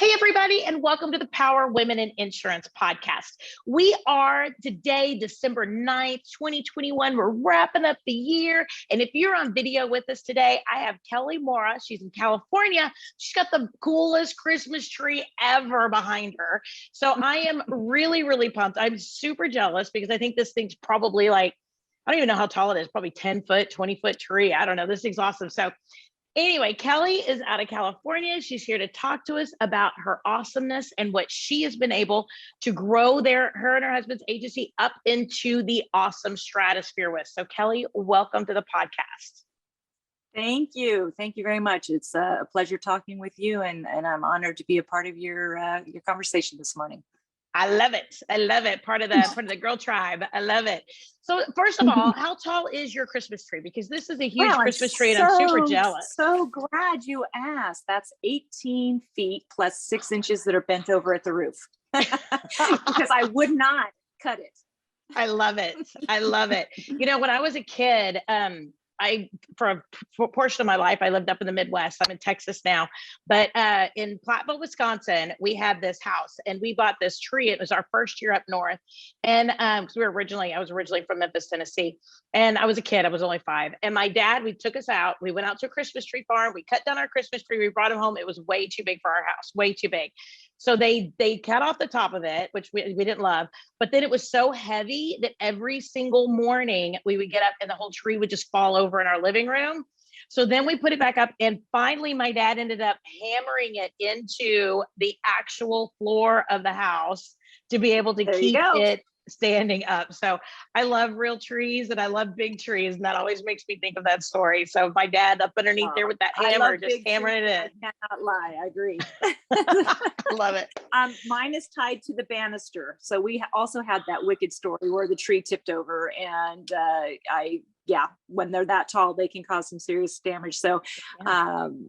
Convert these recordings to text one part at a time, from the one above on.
Hey, everybody, and welcome to the Power Women in Insurance podcast. We are today, December 9th, 2021. We're wrapping up the year. And if you're on video with us today, I have Kelly Mora. She's in California. She's got the coolest Christmas tree ever behind her. So I am really, really pumped. I'm super jealous because I think this thing's probably like, I don't even know how tall it is, probably 10 foot, 20-foot tree. I don't know. This thing's awesome. So anyway, Kelly is out of California. She's here to talk to us about her awesomeness and what she has been able to grow her and her husband's agency up into the awesome stratosphere with. So Kelly, welcome to the podcast. Thank you. Thank you very much. It's a pleasure talking with you, and I'm honored to be a part of your conversation this morning. I love it. I love it. Part of the girl tribe. I love it. So first of all, how tall is your Christmas tree? Because this is a huge Christmas tree and I'm super jealous. So glad you asked. That's 18 feet plus 6 inches that are bent over at the roof because I would not cut it. I love it. I love it. You know, when I was a kid, for a portion of my life, I lived up in the Midwest. I'm in Texas now, but in Platteville, Wisconsin, we had this house and we bought this tree. It was our first year up north. And I was originally from Memphis, Tennessee. And I was a kid, I was only 5. And my dad, we took us out. We went out to a Christmas tree farm. We cut down our Christmas tree. We brought him home. It was way too big for our house, way too big. So they cut off the top of it, which we didn't love, but then it was so heavy that every single morning we would get up and the whole tree would just fall over in our living room. So then we put it back up, and finally my dad ended up hammering it into the actual floor of the house to be able to keep it standing up. So I love real trees and I love big trees, and that always makes me think of that story. So my dad up underneath there with that hammer, just hammering it in. I cannot lie. I agree. Love it. Mine is tied to the banister. So we also had that wicked story where the tree tipped over, and when they're that tall, they can cause some serious damage. So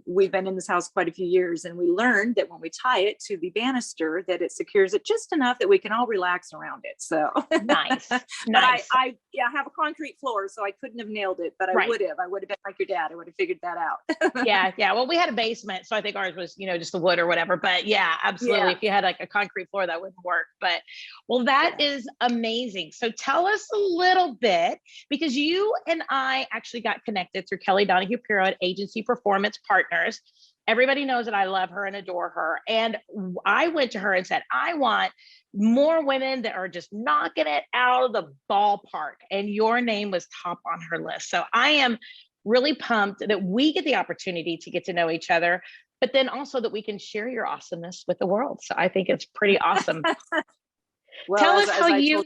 we've been in this house quite a few years, and we learned that when we tie it to the banister, that it secures it just enough that we can all relax around it. So nice. But nice. I have a concrete floor, so I couldn't have nailed it, but I would have been like your dad. I would have figured that out. Yeah. Well, we had a basement, so I think ours was, just the wood or whatever, but yeah, absolutely. Yeah. If you had like a concrete floor, that wouldn't work, but well, that is amazing. So tell us a little bit, because you and I actually got connected through Kelly Donahue-Pirro at Agency Performance Partners. Everybody knows that I love her and adore her. And I went to her and said, I want more women that are just knocking it out of the ballpark. And your name was top on her list. So I am really pumped that we get the opportunity to get to know each other, but then also that we can share your awesomeness with the world. So I think it's pretty awesome. Well, tell us how you.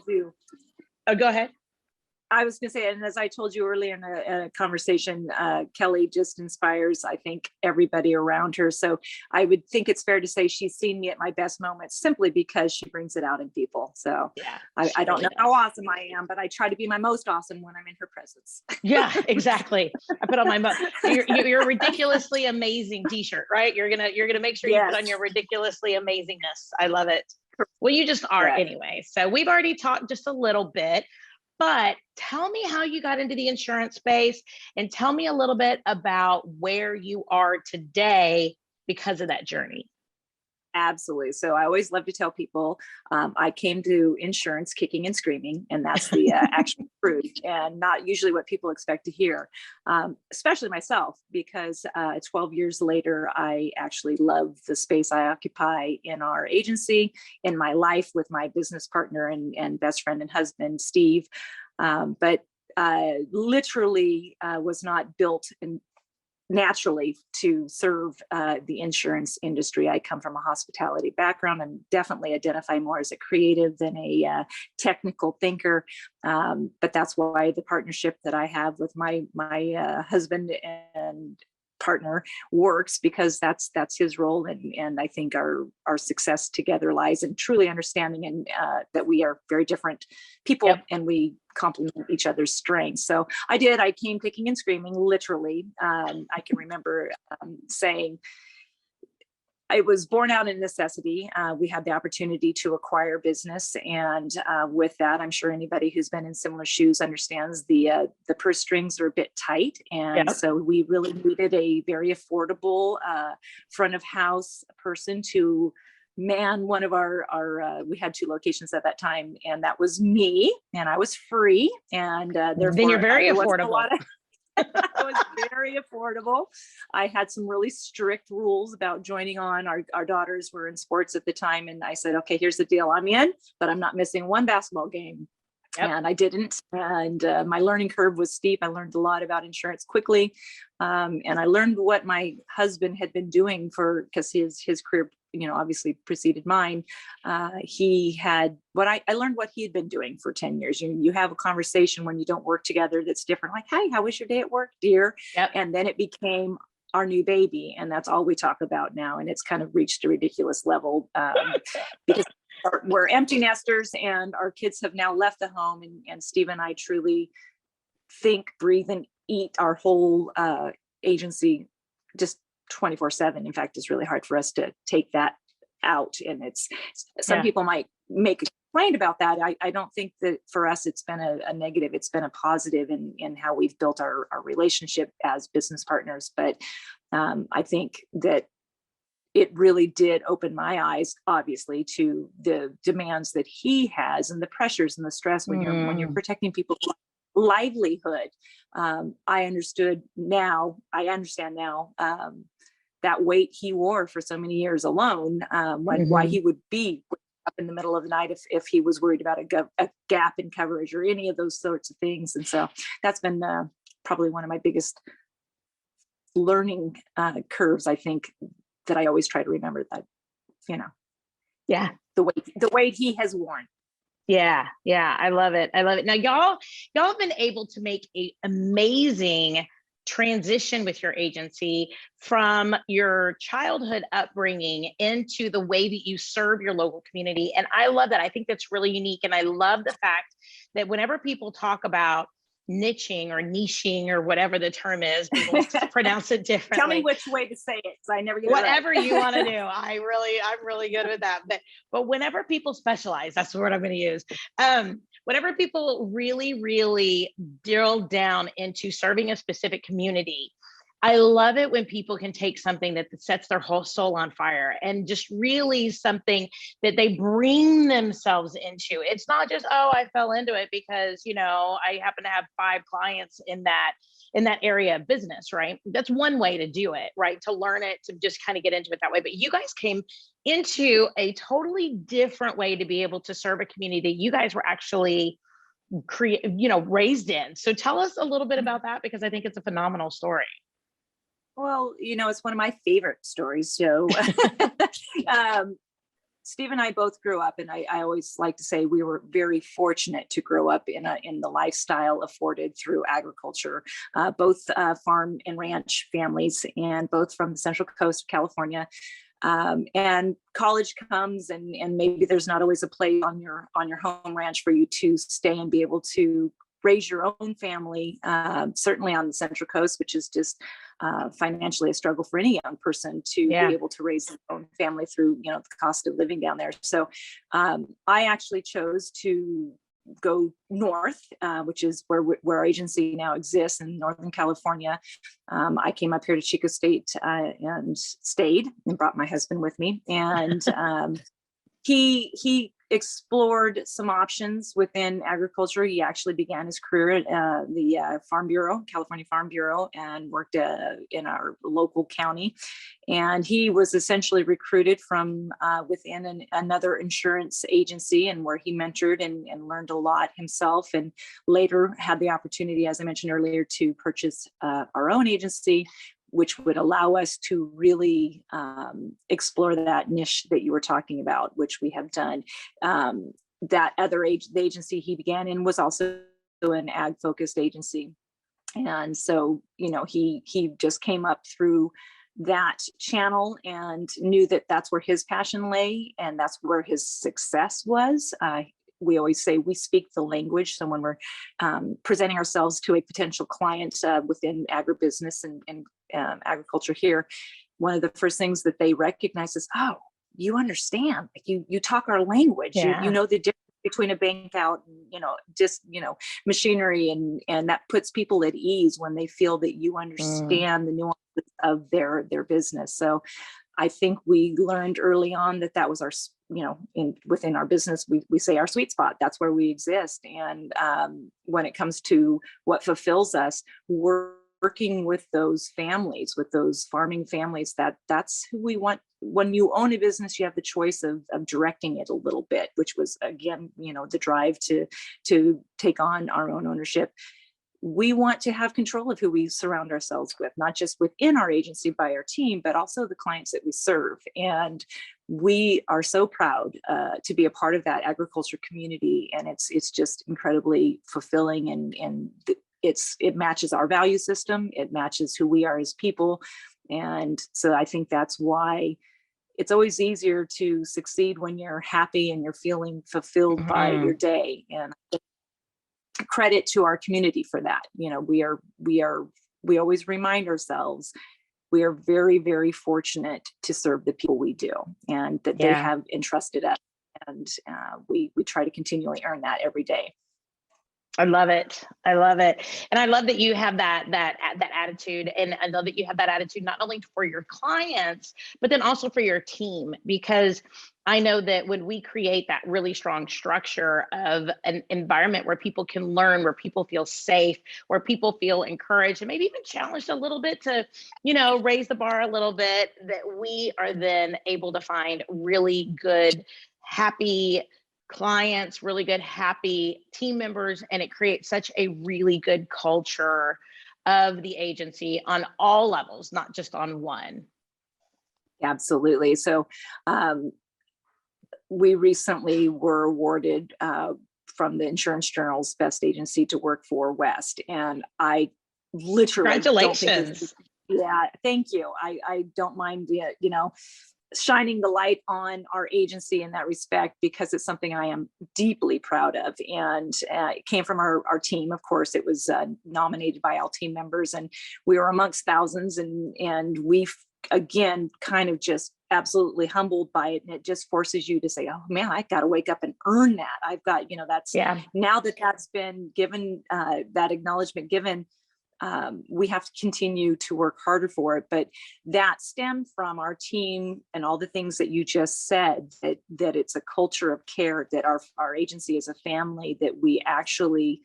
Oh, go ahead. I was going to say, and as I told you earlier in a conversation, Kelly just inspires, I think, everybody around her. So I would think it's fair to say she's seen me at my best moments simply because she brings it out in people. So yeah, I don't know how awesome I am, but I try to be my most awesome when I'm in her presence. Yeah, exactly. I put on my you're ridiculously amazing t-shirt, right? You're gonna make sure you put on your ridiculously amazingness. I love it. Well, you just are anyway. So we've already talked just a little bit. But tell me how you got into the insurance space, and tell me a little bit about where you are today because of that journey. Absolutely. So I always love to tell people I came to insurance kicking and screaming, and that's the actual truth, and not usually what people expect to hear, especially myself, because 12 years later, I actually love the space I occupy in our agency, in my life with my business partner and best friend and husband, Steve. But literally was not built naturally to serve the insurance industry. I come from a hospitality background and definitely identify more as a creative than a technical thinker. But that's why the partnership that I have with my husband and partner works, because that's his role, and I think our success together lies in truly understanding and that we are very different people and we complement each other's strengths. So I came kicking and screaming, literally. I can remember saying, it was born out of necessity. We had the opportunity to acquire business, and with that, I'm sure anybody who's been in similar shoes understands the purse strings are a bit tight, and Yep. so we really needed a very affordable front of house person to man one of our we had 2 locations at that time, and that was me, and I was free, and Then you're therefore very there wasn't a affordable. lot of it was very affordable. I had some really strict rules about joining on. Our daughters were in sports at the time. And I said, okay, here's the deal. I'm in, but I'm not missing one basketball game. Yep. And I didn't. And my learning curve was steep. I learned a lot about insurance quickly. And I learned what my husband had been doing because his career, obviously preceded mine. He had I learned what he had been doing for 10 years. You have a conversation when you don't work together that's different. Like, hey, how was your day at work, dear? Yep. And then it became our new baby. And that's all we talk about now. And it's kind of reached a ridiculous level because we're empty nesters and our kids have now left the home. And Steve and I truly think, breathe, and eat our whole agency just 24/7. In fact, it's really hard for us to take that out. And it's some people might make a complaint about that. I don't think that for us it's been a negative. It's been a positive in how we've built our relationship as business partners. But I think that it really did open my eyes, obviously, to the demands that he has and the pressures and the stress when you're protecting people's livelihood. I understand now that weight he wore for so many years alone, why he would be up in the middle of the night if he was worried about a gap in coverage or any of those sorts of things. And so that's been probably one of my biggest learning curves, I think, that I always try to remember that, Yeah. the weight he has worn. Yeah. I love it. Now, y'all have been able to make an amazing transition with your agency from your childhood upbringing into the way that you serve your local community. And I love that. I think that's really unique. And I love the fact that whenever people talk about niching or niching or whatever the term is, people pronounce it differently. Tell me which way to say it, because I never get whatever it right. you want to do. I'm really good with that. But whenever people specialize, that's the word I'm going to use. Whenever people really drill down into serving a specific community, I love it when people can take something that sets their whole soul on fire and just really something that they bring themselves into. It's not just, oh, I fell into it because, I happen to have 5 clients in that area of business, right? That's one way to do it, right? To learn it, to just kind of get into it that way. But you guys came into a totally different way to be able to serve a community you guys were actually raised in. So tell us a little bit about that, because I think it's a phenomenal story. Well, it's one of my favorite stories. So Steve and I both grew up, and I always like to say we were very fortunate to grow up in the lifestyle afforded through agriculture, both farm and ranch families, and both from the Central Coast of California. And college comes, and maybe there's not always a place on your home ranch for you to stay and be able to raise your own family, certainly on the Central Coast, which is just financially a struggle for any young person to be able to raise their own family through, the cost of living down there. So I actually chose to go north, which is where our agency now exists in Northern California. I came up here to Chico State and stayed and brought my husband with me. And he explored some options within agriculture. He actually began his career at the Farm Bureau, California Farm Bureau, and worked in our local county. And he was essentially recruited from within another insurance agency, and where he mentored and learned a lot himself, and later had the opportunity, as I mentioned earlier, to purchase our own agency, which would allow us to really explore that niche that you were talking about, which we have done. The agency he began in was also an ag-focused agency. And so, he just came up through that channel and knew that that's where his passion lay, and that's where his success was. We always say we speak the language. So when we're presenting ourselves to a potential client within agribusiness and agriculture here, one of the first things that they recognize is, oh, you understand, like you talk our language, you know the difference between a bank account and, just, machinery, and that puts people at ease when they feel that you understand the nuances of their business. So I think we learned early on that was our, within our business, we say our sweet spot. That's where we exist. And when it comes to what fulfills us, working with those families, with those farming families, that's who we want. When you own a business, you have the choice of directing it a little bit, which was, again, the drive to take on our own ownership. We want to have control of who we surround ourselves with, not just within our agency by our team, but also the clients that we serve. And we are so proud to be a part of that agriculture community. And it's just incredibly fulfilling, and it matches our value system. It matches who we are as people. And so I think that's why it's always easier to succeed when you're happy and you're feeling fulfilled by your day. And credit to our community for that. We always remind ourselves we are very, very fortunate to serve the people we do, and that they have entrusted us. And we try to continually earn that every day. I love it. I love it. And I love that you have that attitude. And I love that you have that attitude, not only for your clients, but then also for your team, because I know that when we create that really strong structure of an environment where people can learn, where people feel safe, where people feel encouraged, and maybe even challenged a little bit to, raise the bar a little bit, that we are then able to find really good, happy clients, really good, happy team members, and it creates such a really good culture of the agency on all levels, not just on one. Absolutely. So we recently were awarded from the Insurance Journal's Best Agency to Work for West, and I literally congratulations. Thank you. I don't mind shining the light on our agency in that respect, because it's something I am deeply proud of. And it came from our team. Of course, it was nominated by all team members, and we were amongst thousands, and we again kind of just absolutely humbled by it. And it just forces you to say, oh man, I got to wake up and earn that. I've got, that's now that's been given, that acknowledgement given, we have to continue to work harder for it. But that stemmed from our team and all the things that you just said, that it's a culture of care, that our agency is a family, that we actually,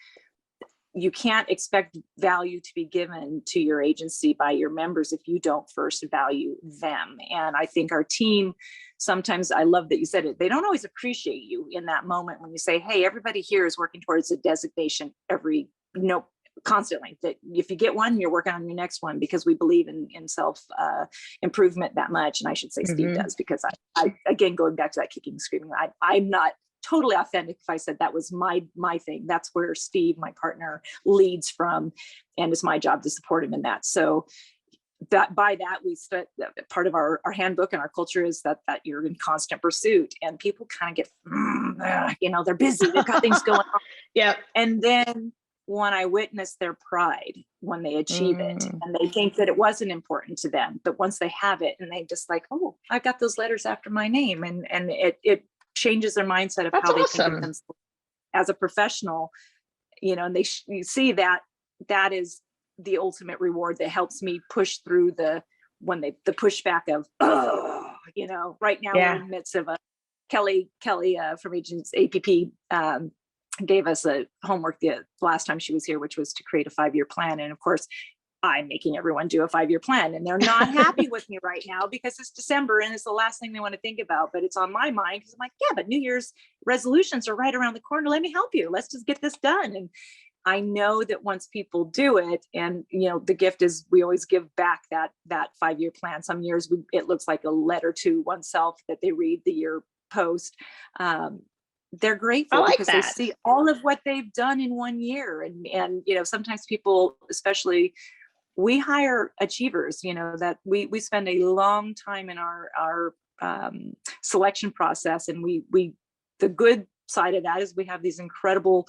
you can't expect value to be given to your agency by your members if you don't first value them. And I think our team, sometimes, I love that you said it, they don't always appreciate you in that moment when you say, hey, everybody here is working towards a designation constantly, that if you get one, you're working on your next one, because we believe in self improvement that much. And I should say Steve does, because I again, going back to that kicking and screaming, I'm not totally authentic if I said that was my thing. That's where Steve, my partner, leads from, and it's my job to support him in that. So that we part of our handbook and our culture is that you're in constant pursuit, and people kind of get they're busy, they've got things going on. And then when I witness their pride when they achieve it, and they think that it wasn't important to them, but once they have it, and they just like, oh, I got those letters after my name, and it changes their mindset of how they think of themselves as a professional, and you see that is the ultimate reward that helps me push through the pushback of, right now we're in the midst of a Kelly from Agents APP gave us a homework the last time she was here, which was to create a 5-year plan. And of course, I'm making everyone do a 5-year plan, and they're not happy with me right now because it's December and it's the last thing they want to think about, but it's on my mind because I'm like, yeah, but New Year's resolutions are right around the corner. Let me help you. Let's just get this done. And I know that once people do it, and the gift is we always give back that 5-year plan. Some years it looks like a letter to oneself that they read the year post. They're grateful because they see all of what they've done in 1 year. And sometimes people, especially, we hire achievers, that we spend a long time in our selection process. And we the good side of that is we have these incredible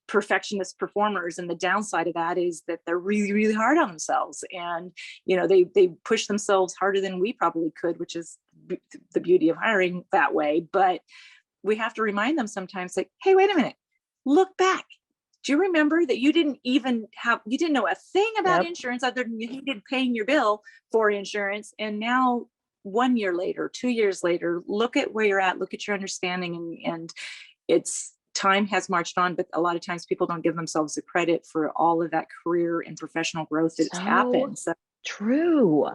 perfectionist performers, and the downside of that is that they're really, really hard on themselves, and they push themselves harder than we probably could, which is the beauty of hiring that way. But we have to remind them sometimes, like, hey, wait a minute, look back. Do you remember that you didn't know a thing about insurance other than you hated paying your bill for insurance? And now 1 year later, 2 years later, look at where you're at, look at your understanding, and it's time has marched on, but a lot of times people don't give themselves the credit for all of that career and professional growth that's happened. So true.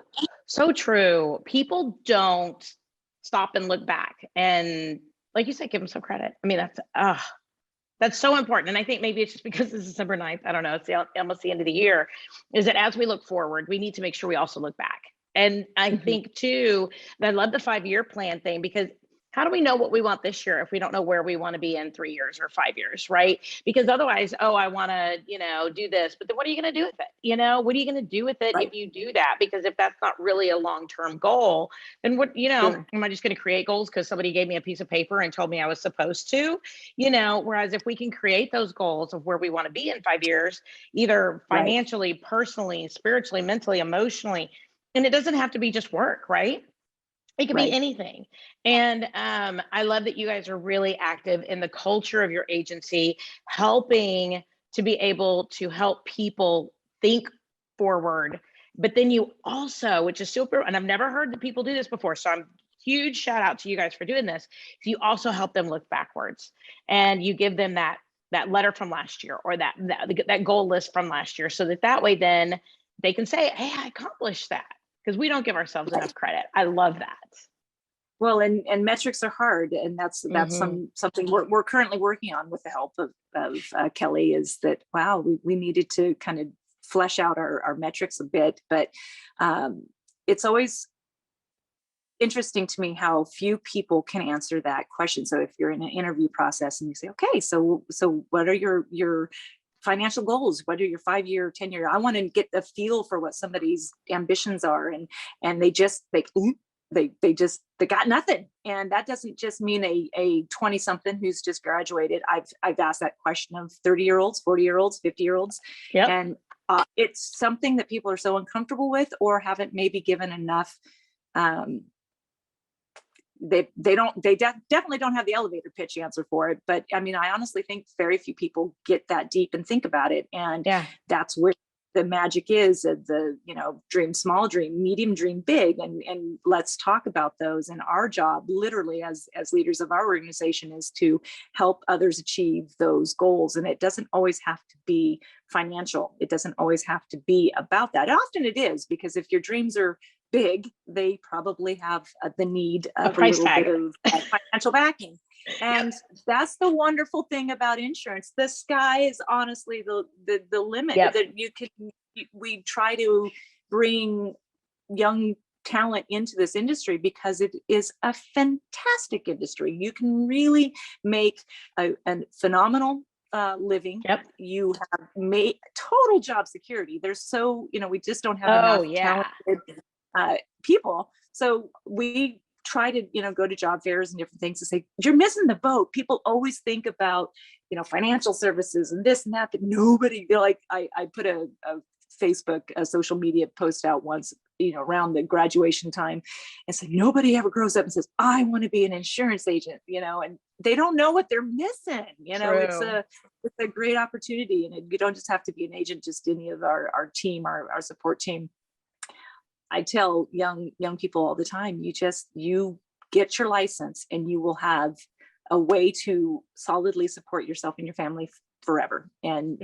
So true. People don't stop and look back. And like you said, give them some credit. I mean, that's so important. And I think maybe it's just because it's December 9th. I don't know. It's almost the end of the year. Is that as we look forward, we need to make sure we also look back. And I think too, that I love the 5-year plan thing, because how do we know what we want this year if we don't know where we want to be in 3 years or 5 years, right? Because otherwise, I want to, do this, but then what are you going to do with it? What are you going to do with it if you do that? Because if that's not really a long-term goal, then what, am I just going to create goals because somebody gave me a piece of paper and told me I was supposed to, whereas if we can create those goals of where we want to be in 5 years, either financially, personally, spiritually, mentally, emotionally, and it doesn't have to be just work, right? It could be anything. And I love that you guys are really active in the culture of your agency, helping to be able to help people think forward. But then you also, which is super, and I've never heard that people do this before, so I'm huge shout out to you guys for doing this. You also help them look backwards, and you give them that letter from last year, or that goal list from last year, so that way then they can say, hey, I accomplished that. Because we don't give ourselves enough credit. I love that. Well, and metrics are hard, and that's something we're currently working on with the help of Kelly. Is that we needed to kind of flesh out our metrics a bit, but it's always interesting to me how few people can answer that question. So if you're in an interview process and you say, okay, so what are your financial goals? What are your 5-year, 10-year? I want to get a feel for what somebody's ambitions are, and they got nothing. And that doesn't just mean a 20-something who's just graduated. I've asked that question of 30-year-olds, 40-year-olds, 50-year-olds, and it's something that people are so uncomfortable with, or haven't maybe given enough. They definitely don't have the elevator pitch answer for it. But I mean, I honestly think very few people get that deep and think about it. And that's where the magic is of the, dream small, dream medium, dream big. And let's talk about those. And our job literally as leaders of our organization is to help others achieve those goals. And it doesn't always have to be financial. It doesn't always have to be about that. Often it is, because if your dreams are big, they probably have the need of a little bit of financial backing. And that's the wonderful thing about insurance. The sky is honestly the limit that we try to bring young talent into this industry, because it is a fantastic industry. You can really make a phenomenal living. You have made total job security. There's we just don't have enough talented people. So we try to, go to job fairs and different things to say, you're missing the boat. People always think about, financial services and this and that, but nobody, I put a Facebook, a social media post out once, around the graduation time, and said, nobody ever grows up and says, I want to be an insurance agent, and they don't know what they're missing. It's a great opportunity. And you don't just have to be an agent, just any of our team, our support team. I tell young people all the time, you get your license and you will have a way to solidly support yourself and your family forever. And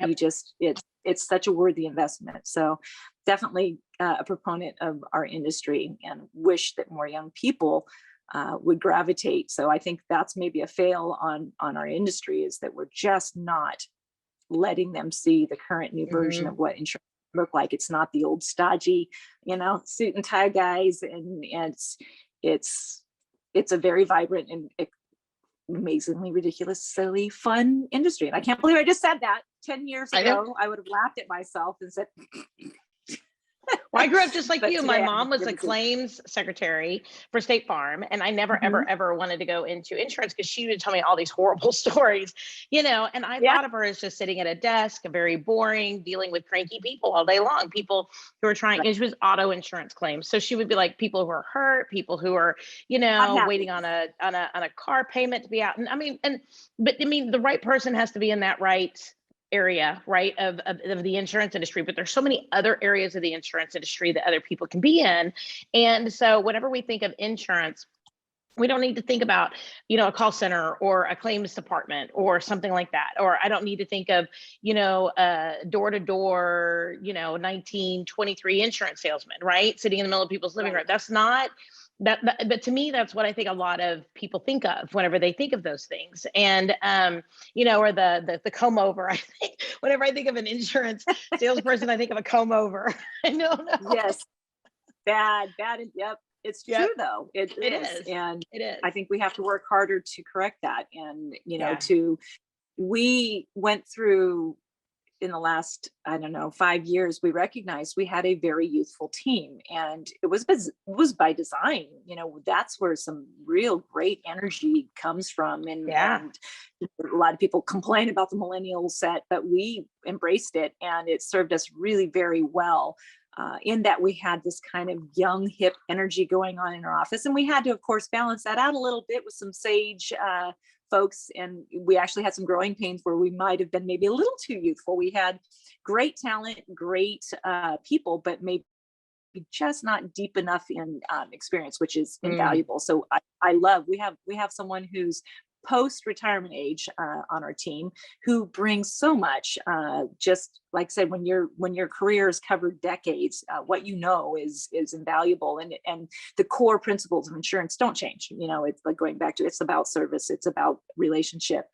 it's such a worthy investment. So definitely a proponent of our industry, and wish that more young people would gravitate. So I think that's maybe a fail on our industry, is that we're just not letting them see the current new version of what insurance look like. It's not the old stodgy, suit and tie guys, and it's a very vibrant and amazingly ridiculously fun industry. And I can't believe I just said that. 10 years ago, I would have laughed at myself and said, Well, I grew up just like But you. My today I'm mom was a really good. claims secretary for State Farm, and I never, ever, Mhm. ever wanted to go into insurance because she would tell me all these horrible stories, and I Yeah. thought of her as just sitting at a desk, very boring, dealing with cranky people all day long, people who are trying, and she was auto insurance claims. So she would be like people who are hurt, people who are, Unhappy. waiting on a car payment to be out. And but I mean, the right person has to be in that right area, right, of the insurance industry, but there's so many other areas of the insurance industry that other people can be in. And so whenever we think of insurance, we don't need to think about, a call center or a claims department or something like that. Or I don't need to think of, door to door, 1923 insurance salesman, right? Sitting in the middle of people's living Right. room. That's not but to me, that's what I think a lot of people think of whenever they think of those things. And, or the comb over, I think whenever I think of an insurance salesperson, I think of a comb over. I don't know. Yes. Bad. Yep. It's true Yep, though. It it is. is. And It I is. think we have to work harder to correct that. And, Yeah. we went through in the last, I don't know, 5 years, we recognized we had a very youthful team, and it was by design. That's where some real great energy comes from. And Yeah. a lot of people complain about the millennial set, but we embraced it, and it served us really very well. In that we had this kind of young, hip energy going on in our office. And we had to, of course, balance that out a little bit with some sage folks. And we actually had some growing pains where we might have been maybe a little too youthful. We had great talent, great people, but maybe just not deep enough in experience, which is Mm. invaluable. So I love we have someone who's post retirement age on our team who brings so much. Just like I said, when your career has covered decades, what is invaluable, and the core principles of insurance don't change. It's like going back to, it's about service, it's about relationship.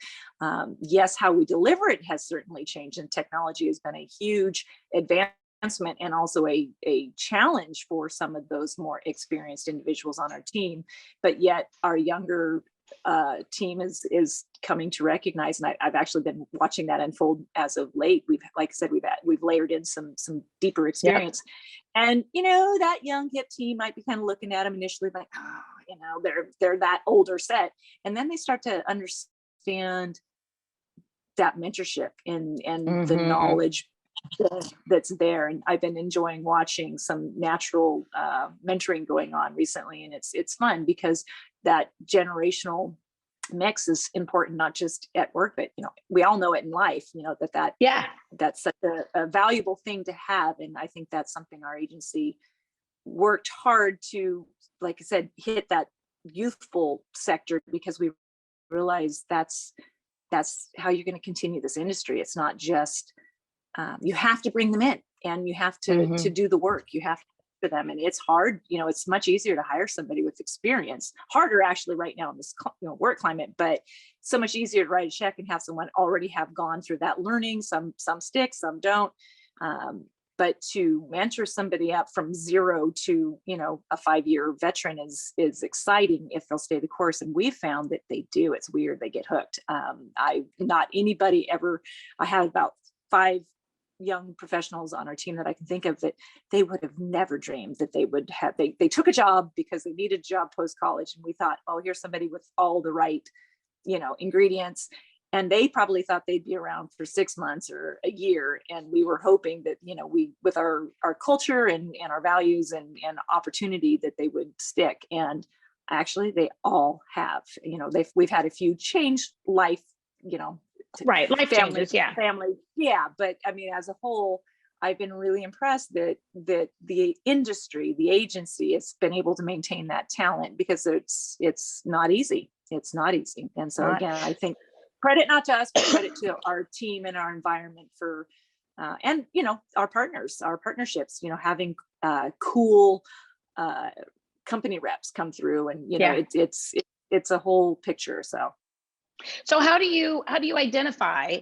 Yes, how we deliver it has certainly changed, and technology has been a huge advancement and also a challenge for some of those more experienced individuals on our team. But yet our younger team is coming to recognize, and I've actually been watching that unfold as of late. We've, like I said, we've layered in some deeper Yep. experience, and that young hip team might be kind of looking at them initially like, they're that older set, and then they start to understand that mentorship and the Hmm. knowledge that's there. And I've been enjoying watching some natural mentoring going on recently, and it's fun because that generational mix is important, not just at work, but we all know it in life. Yeah. That's such a valuable thing to have, and I think that's something our agency worked hard to, like I said, hit that youthful sector, because we realize that's how you're going to continue this industry. It's not just you have to bring them in, and you have to Hmm. do the work. You have to for them, and it's hard. It's much easier to hire somebody with experience. Harder actually right now in this work climate, but so much easier to write a check and have someone already have gone through that learning. Some stick, some don't. But to mentor somebody up from zero to a 5-year veteran is exciting if they'll stay the course, and we've found that they do. It's weird, they get hooked. I not anybody ever. I had about 5 young professionals on our team that I can think of that they would have never dreamed that they would have. They took a job because they needed a job post college, and we thought, oh, here's somebody with all the right ingredients, and they probably thought they'd be around for 6 months or a year. And we were hoping that we, with our culture and our values and opportunity, that they would stick. And actually they all have. We've had a few change life, Right. Life family changes. Yeah. yeah, but I mean, as a whole, I've been really impressed that the industry, the agency, has been able to maintain that talent, because it's not easy. It's not easy. And so Not. again, I think credit not to us, but credit to our team and our environment for and our partnerships, having cool company reps come through, and Yeah. it's a whole picture. So how do you identify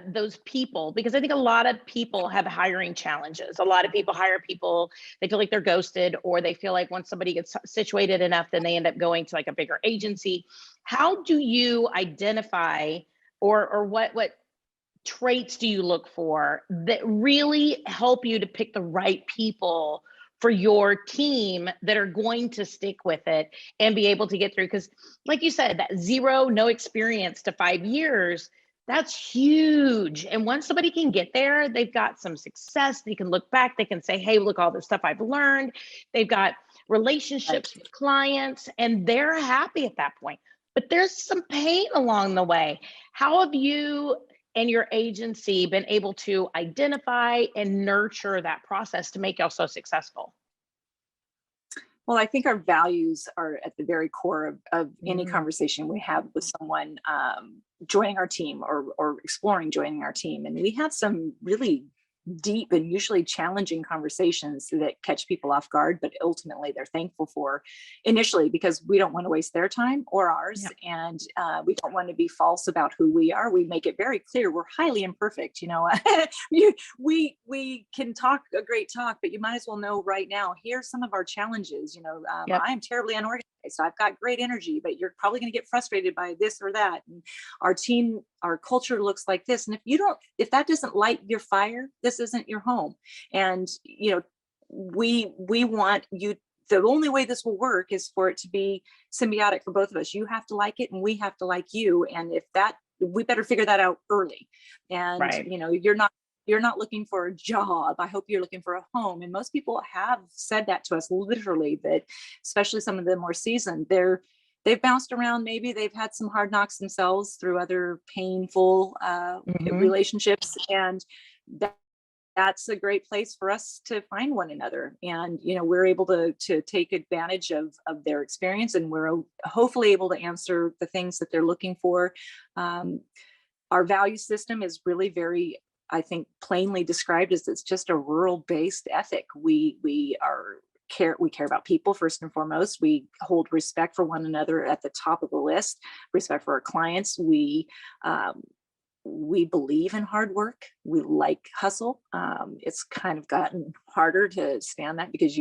those people? Because I think a lot of people have hiring challenges. A lot of people hire people, they feel like they're ghosted, or they feel like once somebody gets situated enough, then they end up going to like a bigger agency. How do you identify, or what traits do you look for that really help you to pick the right people for your team that are going to stick with it and be able to get through? Because, like you said, that no experience to 5 years, that's huge. And once somebody can get there, they've got some success. They can look back, they can say, hey, look, all the stuff I've learned. They've got relationships with clients, and they're happy at that point. But there's some pain along the way. How have you and your agency been able to identify and nurture that process to make y'all so successful? Well, I think our values are at the very core of any Mm. conversation we have with someone joining our team or exploring joining our team. And we have some really deep and usually challenging conversations that catch people off guard, but ultimately they're thankful for initially, because we don't want to waste their time or ours. Yep. And we don't want to be false about who we are. We make it very clear we're highly imperfect. We can talk a great talk, but you might as well know right now, here's some of our challenges. Yep. I am terribly unorganized. So I've got great energy, but you're probably going to get frustrated by this or that. And our team, our culture looks like this. And if that doesn't light your fire, this isn't your home. And, we want you, the only way this will work is for it to be symbiotic for both of us. You have to like it and we have to like you. And we better figure that out early. And, Right. you're not looking for a job. I hope you're looking for a home. And most people have said that to us, literally, that especially some of the more seasoned, they've bounced around. Maybe they've had some hard knocks themselves through other painful relationships. And that's a great place for us to find one another. And, we're able to take advantage of their experience, and we're hopefully able to answer the things that they're looking for. Our value system is really very, I think, plainly described as it's just a rural-based ethic. We care about people first and foremost. We hold respect for one another at the top of the list. Respect for our clients. We believe in hard work. We like hustle. It's kind of gotten harder to stand that because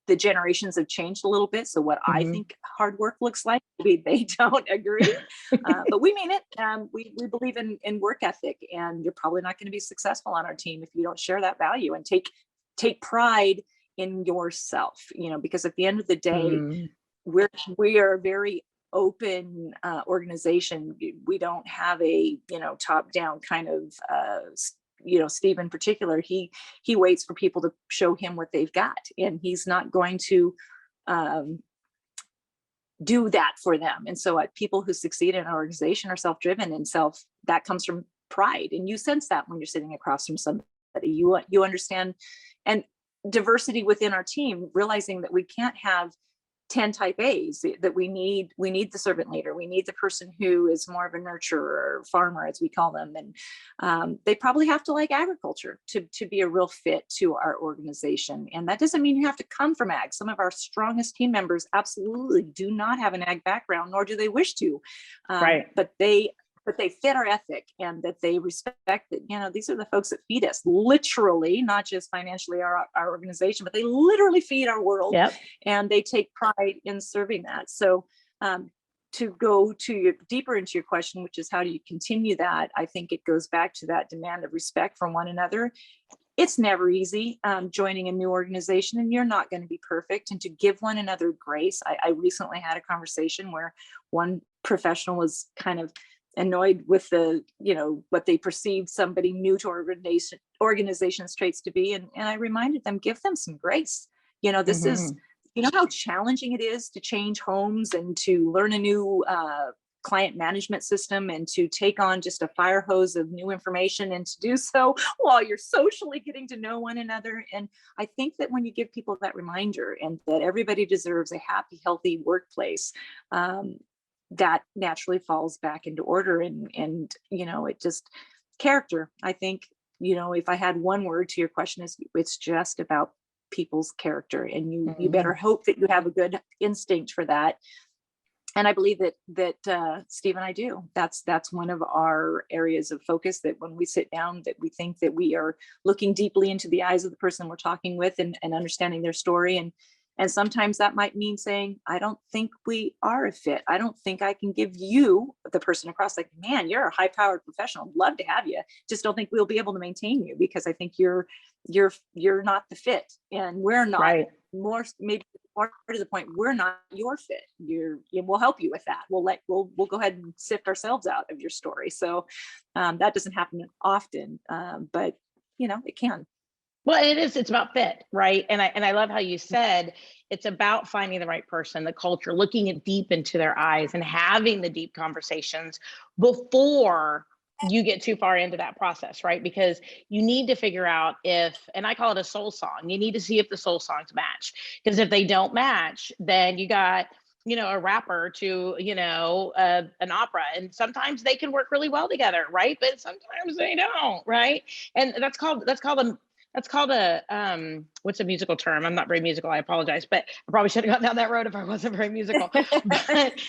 the generations have changed a little bit. So what I think hard work looks like, maybe they don't agree, but we mean it. We believe in work ethic, and you're probably not going to be successful on our team if you don't share that value and take pride in yourself, because at the end of the day, we are a very open organization. We don't have a, top down kind of, Steve in particular, he waits for people to show him what they've got, and he's not going to do that for them. And so people who succeed in an organization are self-driven, and that comes from pride. And you sense that when you're sitting across from somebody, you understand. And diversity within our team, realizing that we can't have 10 type A's, that we need the servant leader. We need the person who is more of a nurturer, or farmer, as we call them. And they probably have to like agriculture to be a real fit to our organization. And that doesn't mean you have to come from ag. Some of our strongest team members absolutely do not have an ag background, nor do they wish to. Right. But they fit our ethic, and that they respect that, these are the folks that feed us, literally, not just financially our organization, but they literally feed our world. Yep. And they take pride in serving that. So to go deeper into your question, which is how do you continue that? I think it goes back to that demand of respect from one another. It's never easy joining a new organization, and you're not going to be perfect, and to give one another grace. I recently had a conversation where one professional was kind of annoyed with what they perceived somebody new to organization's traits to be. And I reminded them, give them some grace. This is, how challenging it is to change homes and to learn a new client management system, and to take on just a fire hose of new information, and to do so while you're socially getting to know one another. And I think that when you give people that reminder, and that everybody deserves a happy, healthy workplace, that naturally falls back into order. And it just, character, I think, if I had one word to your question, it's just about people's character. And you better hope that you have a good instinct for that. And I believe that Steve and I do. That's one of our areas of focus, that when we sit down, that we think that we are looking deeply into the eyes of the person we're talking with, and understanding their story, and And sometimes that might mean saying, I don't think we are a fit. I don't think I can give you, the person across, like, man, you're a high powered professional. I'd love to have you. Just don't think we'll be able to maintain you, because I think you're not the fit, and we're not. Right. More, maybe more to the point, we're not your fit. We'll help you with that. We'll go ahead and sift ourselves out of your story. So that doesn't happen often, but it can. Well, it is. It's about fit, right? And I love how you said it's about finding the right person, the culture, looking at deep into their eyes, and having the deep conversations before you get too far into that process, right? Because you need to figure out if, and I call it a soul song. You need to see if the soul songs match, because if they don't match, then you got a rapper to an opera, and sometimes they can work really well together, right? But sometimes they don't, right? And that's called a what's a musical term? I'm not very musical. I apologize, but I probably should have gone down that road if I wasn't very musical. But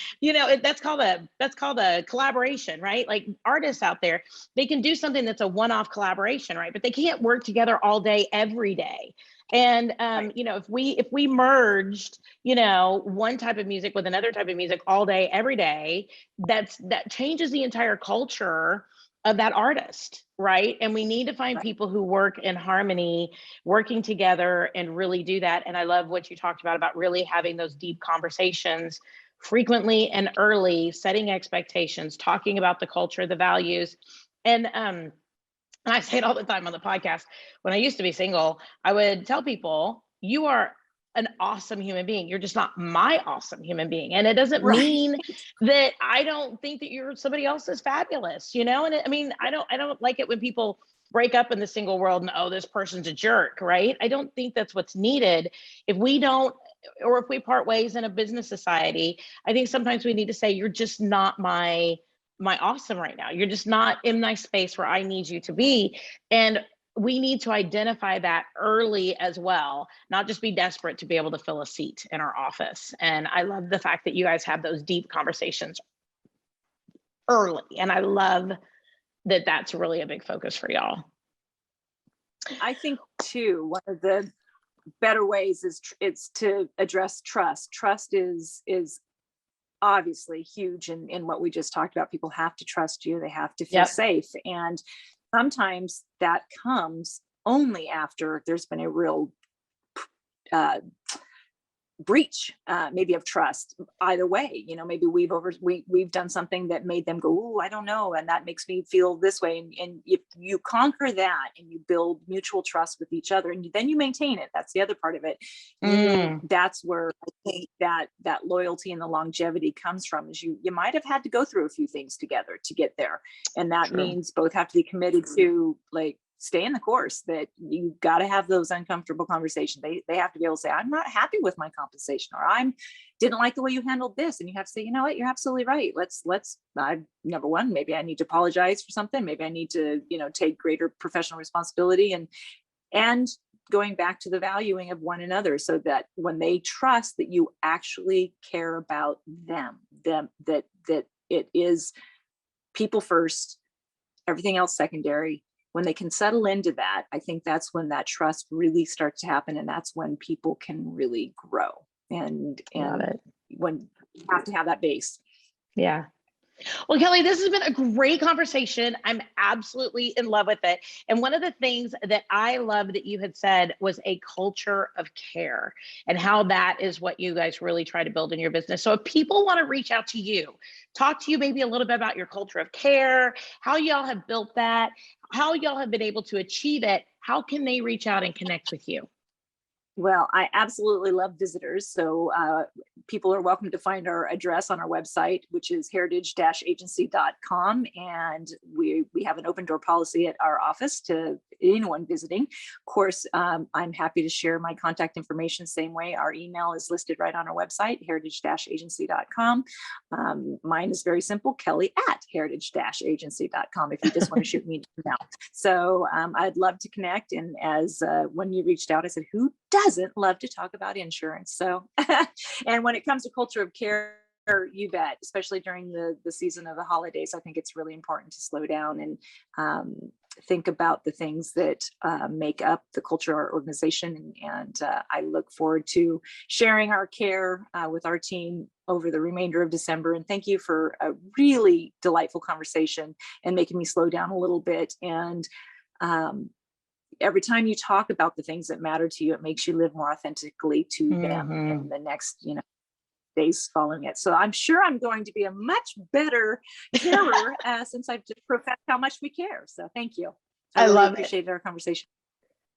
that's called a collaboration, right? Like, artists out there, they can do something that's a one-off collaboration, right? But they can't work together all day, every day. And Right. if we merged, one type of music with another type of music all day, every day, that changes the entire culture of that artist, right? And we need to find Right. people who work in harmony, working together, and really do that. And I love what you talked about really having those deep conversations frequently and early, setting expectations, talking about the culture, the values. And I say it all the time on the podcast. When I used to be single, I would tell people, you are an awesome human being. You're just not my awesome human being. And it doesn't Right. mean that I don't think that somebody else is fabulous, And I don't like it when people break up in the single world and, oh, this person's a jerk, right? I don't think that's what's needed. If we don't, or if we part ways in a business society, I think sometimes we need to say, you're just not my awesome right now. You're just not in my space where I need you to be. And we need to identify that early as well, not just be desperate to be able to fill a seat in our office. And I love the fact that you guys have those deep conversations early. And I love that that's really a big focus for y'all. I think too, one of the better ways is to address trust. Trust is obviously huge in what we just talked about. People have to trust you. They have to feel Yep. safe. And sometimes that comes only after there's been a real breach, maybe of trust. Either way, maybe we've done something that made them go, oh, I don't know, and that makes me feel this way. And if you conquer that and you build mutual trust with each other, and then you maintain it, that's the other part of it. That's where I think that loyalty and the longevity comes from. Is you might have had to go through a few things together to get there, and that means both have to be committed to, like, stay in the course, that you got to have those uncomfortable conversations. They have to be able to say, I'm not happy with my compensation, or I didn't like the way you handled this. And you have to say, you know what, you're absolutely right. Let's number one, maybe I need to apologize for something. Maybe I need to, take greater professional responsibility, and going back to the valuing of one another, so that when they trust that you actually care about them, that it is people first, everything else secondary. When they can settle into that, I think that's when that trust really starts to happen. And that's when people can really grow. And when you have to have that base. Yeah. Well, Kelly, this has been a great conversation. I'm absolutely in love with it. And one of the things that I love that you had said was a culture of care, and how that is what you guys really try to build in your business. So if people want to reach out to you, talk to you maybe a little bit about your culture of care, how y'all have built that, how y'all have been able to achieve it, how can they reach out and connect with you? Well, I absolutely love visitors. So people are welcome to find our address on our website, which is heritage-agency.com. And we have an open door policy at our office to anyone visiting. Of course, I'm happy to share my contact information. Same way, our email is listed right on our website, heritage-agency.com. Mine is very simple, kelly@heritage-agency.com, if you just want to shoot me an email. So I'd love to connect. And as when you reached out, I said, who doesn't love to talk about insurance? So, and when it comes to culture of care, you bet, especially during the season of the holidays, I think it's really important to slow down think about the things that make up the culture of our organization. And I look forward to sharing our care with our team over the remainder of December. And thank you for a really delightful conversation and making me slow down a little bit. And every time you talk about the things that matter to you, it makes you live more authentically to them in the next, days following it. So I'm sure I'm going to be a much better carer since I've just professed how much we care. So thank you. I really appreciated our conversation.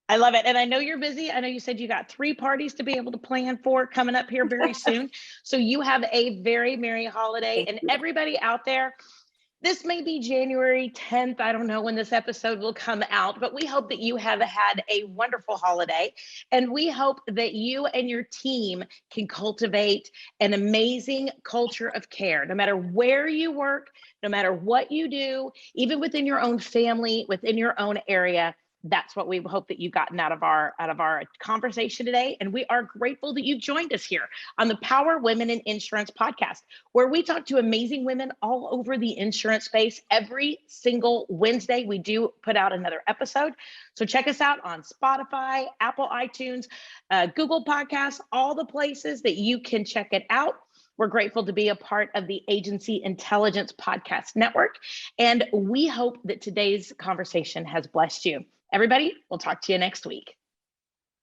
I love it. And I know you're busy. I know you said you got 3 parties to be able to plan for coming up here very soon. So you have a very merry holiday. And everybody out there, this may be January 10th. I don't know when this episode will come out, but we hope that you have had a wonderful holiday. And we hope that you and your team can cultivate an amazing culture of care, no matter where you work, no matter what you do, even within your own family, within your own area. That's what we hope that you've gotten out of our conversation today. And we are grateful that you joined us here on the Power Women in Insurance podcast, where we talk to amazing women all over the insurance space. Every single Wednesday, we do put out another episode. So check us out on Spotify, Apple iTunes, Google Podcasts, all the places that you can check it out. We're grateful to be a part of the Agency Intelligence Podcast Network. And we hope that today's conversation has blessed you. Everybody, we'll talk to you next week.